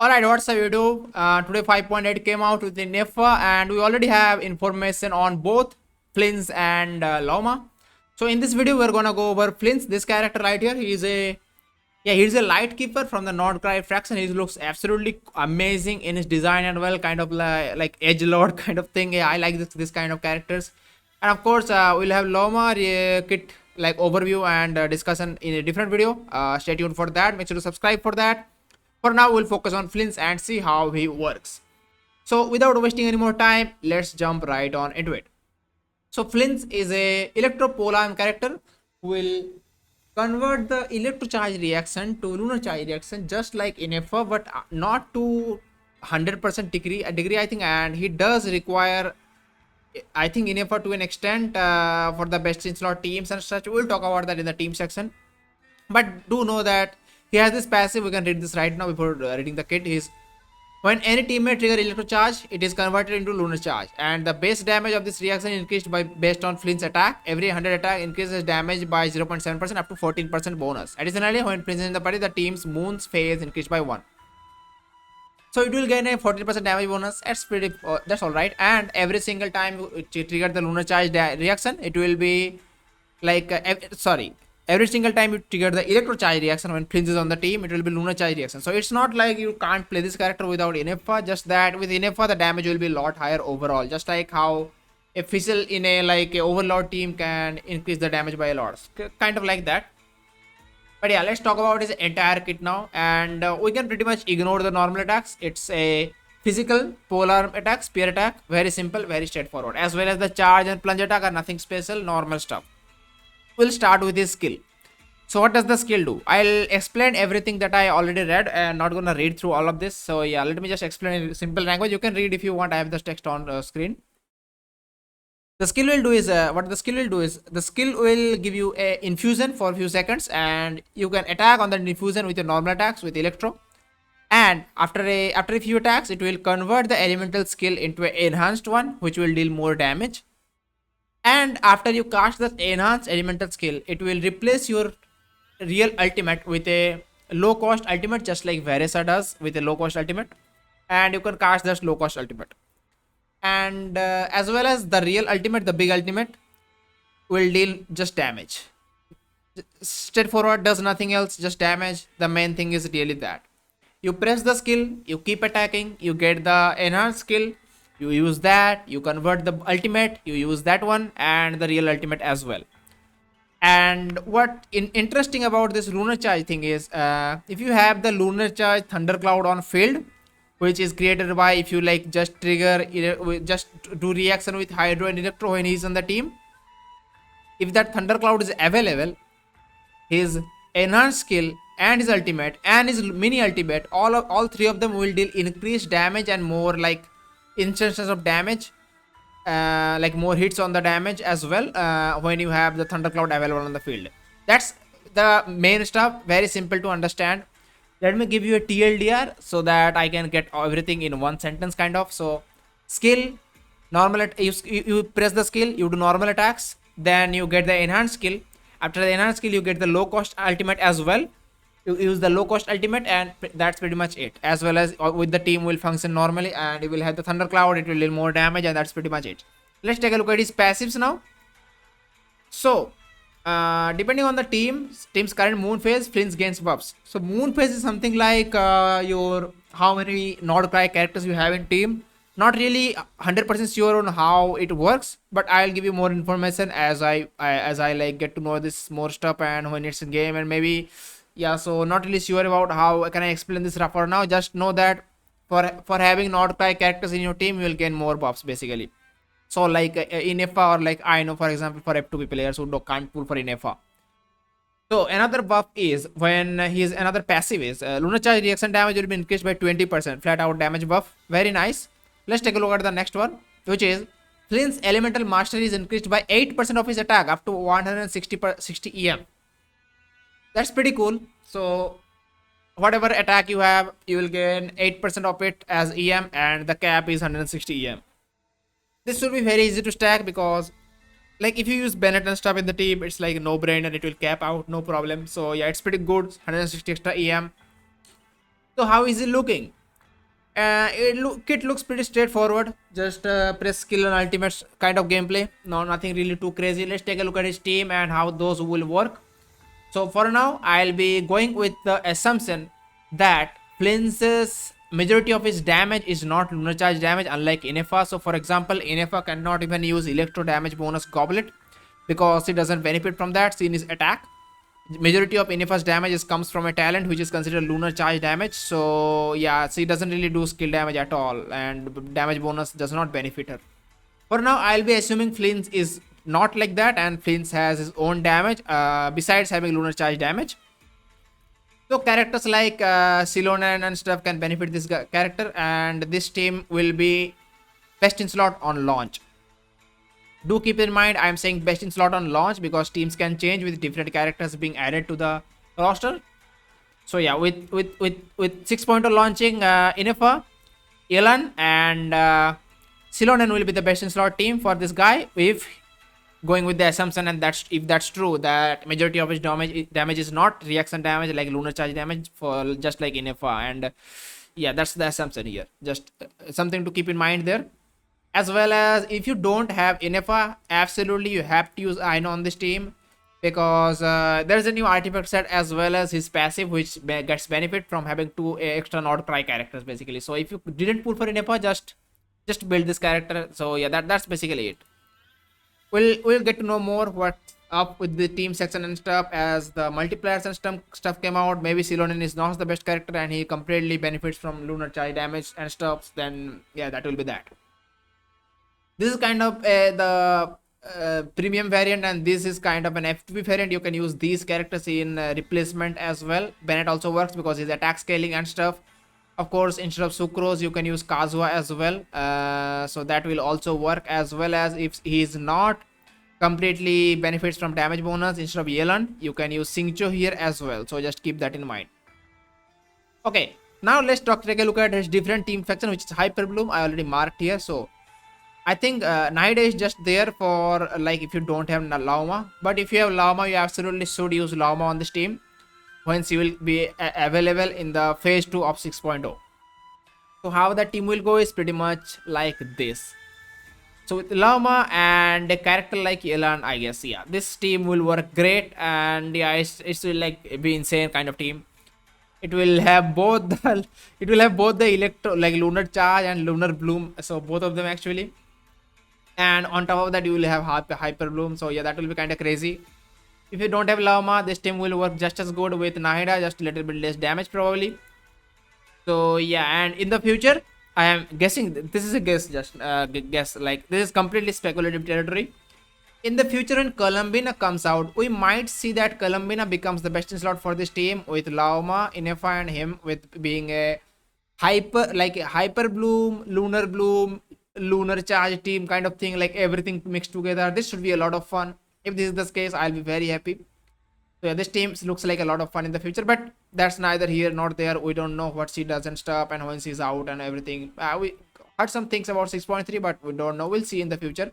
Alright, what's up YouTube? Today 5.8 came out with the Nefer and we already have information on both Flins and Lauma. So in this video we're gonna go over Flins, this character right here. He's a light keeper from the Nordcry faction. He looks absolutely amazing in his design and well, kind of like edge lord kind of thing. Yeah, I like this kind of characters. And of course we'll have Lauma kit like overview and discussion in a different video. Stay tuned for that. Make sure to subscribe for that. For now, we'll focus on Flins and see how he works. So without wasting any more time, let's jump right on into it. So Flins is a electropolar character who will convert the electrocharge reaction to lunar charge reaction just like Ineffa, but not to 100% degree I think, and he does require I think Ineffa to an extent for the best in slot teams and such. We'll talk about that in the team section. But do know that he has this passive. We can read this right now before reading the kit. Is when any teammate trigger electro charge, it is converted into lunar charge, and the base damage of this reaction increased by based on Flint's attack. Every 100 attack increases damage by 0.7% up to 14% bonus. Additionally, when Flint is in the party, the team's moon's phase increased by 1. So it will gain a 14% damage bonus. That's all right. And every single time it trigger the lunar charge reaction, it will be like every single time you trigger the electro charge reaction when Flins is on the team, it will be lunar charge reaction. So it's not like you can't play this character without Ineffa, just that with Ineffa the damage will be a lot higher overall, just like how a Fizzle in a overlord team can increase the damage by a lot, kind of like that. But yeah, let's talk about his entire kit now, and we can pretty much ignore the normal attacks. It's a physical polar attack, spear attack, very simple, very straightforward, as well as the charge and plunge attack are nothing special, normal stuff. We'll start with his skill. So what does the skill do? I'll explain everything that I already read and not gonna read through all of this. So yeah, let me just explain in simple language. You can read if you want. I have the text on screen. The skill will do is the skill will give you a infusion for a few seconds, and you can attack on the infusion with your normal attacks with electro. And after a few attacks, it will convert the elemental skill into an enhanced one, which will deal more damage. And after you cast the enhanced elemental skill, it will replace your real ultimate with a low cost ultimate, just like Varka does with a low cost ultimate. And you can cast this low cost ultimate. And as well as the real ultimate, the big ultimate will deal just damage. Straightforward, does nothing else, just damage. The main thing is really that. You press the skill, you keep attacking, you get the enhanced skill, you use that, you convert the ultimate, you use that one, and the real ultimate as well. And what interesting about this lunar charge thing is, if you have the lunar charge thundercloud on field, which is created by if you like just just do reaction with hydro and electro when he's on the team, if that thundercloud is available, his enhanced skill and his ultimate and his mini ultimate, all three of them will deal increased damage and more like instances of damage, like more hits on the damage as well, when you have the thundercloud available on the field. That's the main stuff, very simple to understand. Let me give you a TLDR so that I can get everything in one sentence kind of. So skill, you press the skill, you do normal attacks, then you get the enhanced skill. After the enhanced skill, you get the low cost ultimate as well. You use the low cost ultimate, and that's pretty much it. As well as with the team will function normally, and you will have the thundercloud, it will deal more damage, and that's pretty much it. Let's take a look at his passives now. So depending on the team's current moon phase, Flins gains buffs. So moon phase is something like your how many Nordcry characters you have in team. Not really 100% sure on how it works, but I'll give you more information as I like get to know this more stuff and when it's in game, and maybe yeah. So not really sure about how can I explain this for now. Just know that for having Nordcry characters in your team, you will gain more buffs basically. So like Ineffa or like Aino, for example, for F2P players who can't pull for Ineffa. So another buff is when his another passive is lunar charge reaction damage will be increased by 20%, flat out damage buff. Very nice. Let's take a look at the next one, which is Flint's elemental mastery is increased by 8% of his attack up to 160 EM. That's pretty cool. So whatever attack you have, you will gain 8% of it as EM, and the cap is 160 EM. This will be very easy to stack because like if you use Bennett and stuff in the team, it's like no brainer, it will cap out, no problem. So yeah, it's pretty good, 160 extra EM. So how is it looking? Kit looks pretty straightforward. Just press skill and ultimates kind of gameplay. No, nothing really too crazy. Let's take a look at his team and how those will work. So for now, I'll be going with the assumption that Flins's majority of his damage is not lunar charge damage, unlike Ineffa. So for example, Ineffa cannot even use electro damage bonus goblet because he doesn't benefit from that in his attack. Majority of Ineffa's damage comes from a talent which is considered lunar charge damage. So yeah, she doesn't really do skill damage at all, and damage bonus does not benefit her. For now, I'll be assuming Flins is not like that, and Flins has his own damage besides having lunar charge damage. So characters like Silonan and stuff can benefit this character, and this team will be best in slot on launch. Do keep in mind, I am saying best in slot on launch because teams can change with different characters being added to the roster. So yeah, with 6.0 launching Ineffa, Elan, and Silonen will be the best in slot team for this guy, if going with the assumption, and if that's true, that majority of his damage is not reaction damage like lunar charge damage, for just like Ineffa. And yeah, that's the assumption here. Just something to keep in mind there. As well as, if you don't have Ineffa, absolutely you have to use Aino on this team, because there's a new artifact set as well as his passive, which gets benefit from having two extra Nord Cry characters basically. So if you didn't pull for Ineffa, just build this character. So yeah, that's basically it. We'll get to know more what's up with the team section and stuff as the multipliers and stuff came out. Maybe Silonen is not the best character and he completely benefits from lunar charge damage and stuff. Then yeah, that will be that. This is kind of the premium variant, and this is kind of an FTP variant. You can use these characters in replacement as well. Bennett also works because his attack scaling and stuff. Of course, instead of Sucrose, you can use Kazuha as well. So that will also work, as well as if he is not completely benefits from damage bonus, instead of Yelan, you can use Singcho here as well. So just keep that in mind. Okay, now let's take a look at his different team faction, which is Hyper Bloom. I already marked here. So I think Nida is just there for like if you don't have Lauma, but if you have Lauma, you absolutely should use Lauma on this team, once you will be available in the phase 2 of 6.0. So how the team will go is pretty much like this. So with Lauma and a character like Elan, I guess, yeah, this team will work great, and yeah, it's will like be insane kind of team. It will have both the electro like lunar charge and lunar bloom, so both of them actually. And on top of that, you will have hyper bloom. So yeah, that will be kind of crazy. If you don't have Lauma, this team will work just as good with Nahida, just a little bit less damage probably. So yeah, and in the future, I am guessing, this is a guess, just guess, like this is completely speculative territory. In the future, when Columbina comes out, we might see that Columbina becomes the best in slot for this team, with Lauma, Ineffa, and him with being a hyper bloom, lunar charge team kind of thing, like everything mixed together. This should be a lot of fun. If this is the case, I'll be very happy. So yeah, this team looks like a lot of fun in the future, but that's neither here nor there. We don't know what she does and stuff, and when she's out and everything. We heard some things about 6.3, but we don't know. We'll see in the future.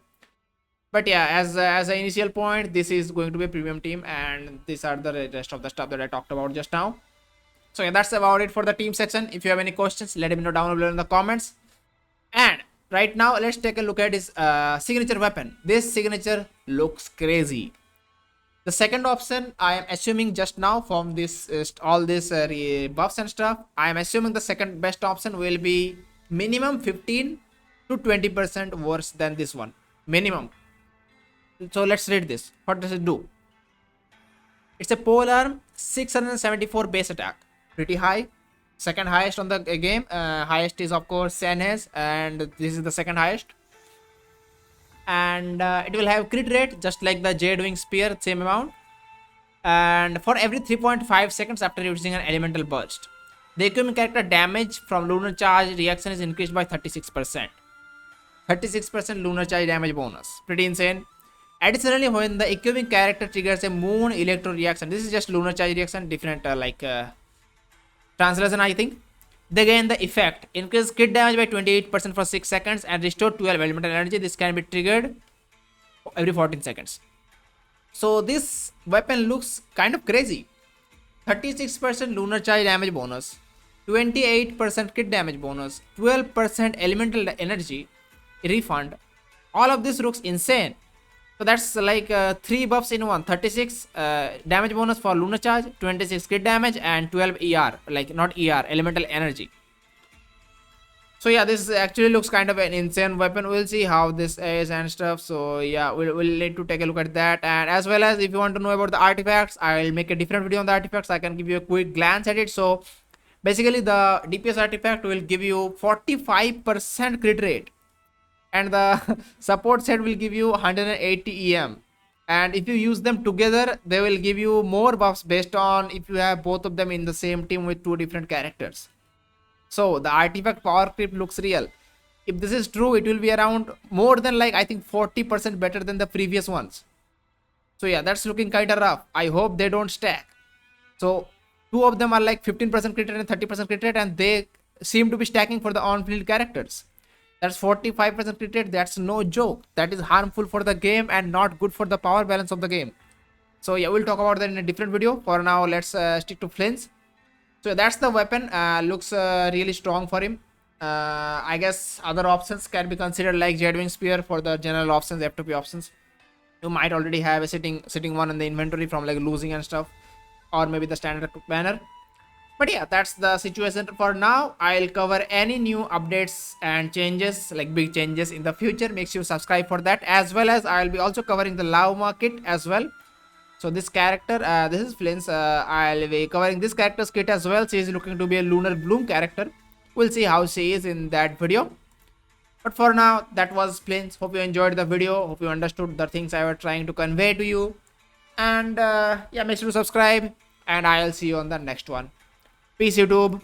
But yeah, as an initial point, this is going to be a premium team, and these are the rest of the stuff that I talked about just now. So yeah, that's about it for the team section. If you have any questions, let me know down below in the comments. And right now, let's take a look at his signature weapon. This signature looks crazy. The second option, I am assuming just now from this all this buffs and stuff, I am assuming the second best option will be minimum 15 to 20% worse than this one. Minimum. So let's read this. What does it do? It's a pole arm, 674 base attack. Pretty high. Second highest on the game. Highest is of course Senhez, and this is the second highest. And it will have crit rate just like the Jade Wing Spear, same amount. And for every 3.5 seconds after using an elemental burst, the equipment character damage from lunar charge reaction is increased by 36%. 36% lunar charge damage bonus. Pretty insane. Additionally, when the equipping character triggers a moon electro reaction, this is just lunar charge reaction, different translation I think. They gain the effect, increase crit damage by 28% for 6 seconds and restore 12 elemental energy. This can be triggered every 14 seconds. So this weapon looks kind of crazy. 36% lunar charge damage bonus. 28% crit damage bonus, 12% elemental energy refund. All of this looks insane. So that's like 3 buffs in one. 36 damage bonus for Lunar Charge, 26 crit damage, and 12 ER. Like not ER, elemental energy. So yeah, this actually looks kind of an insane weapon. We'll see how this is and stuff. So yeah, we'll need to take a look at that. And as well as if you want to know about the artifacts, I'll make a different video on the artifacts. I can give you a quick glance at it. So basically the DPS artifact will give you 45% crit rate, and the support set will give you 180 EM. And if you use them together, they will give you more buffs based on if you have both of them in the same team with 2 different characters. So the artifact power creep looks real. If this is true, it will be around more than like I think 40% better than the previous ones. So yeah, that's looking kind of rough. I hope they don't stack. So 2 of them are like 15% crit rate and 30% crit rate, and they seem to be stacking for the on-field characters. That's 45% crit rate. That's no joke. That is harmful for the game and not good for the power balance of the game. So yeah, we'll talk about that in a different video. For now, let's stick to Flins. So that's the weapon. Looks really strong for him. I guess other options can be considered like Jedwing Spear for the general options, F2P options. You might already have a sitting one in the inventory from like losing and stuff, or maybe the standard banner. But yeah, that's the situation for now. I'll cover any new updates and changes, like big changes in the future. Make sure you subscribe for that, as well as I'll be also covering the Lauma kit as well. So this character, this is Flins. I'll be covering this character's kit as well. She is looking to be a Lunar Bloom character. We'll see how she is in that video. But for now, that was Flins. Hope you enjoyed the video. Hope you understood the things I was trying to convey to you. And yeah, make sure to subscribe. And I'll see you on the next one. Peace, YouTube.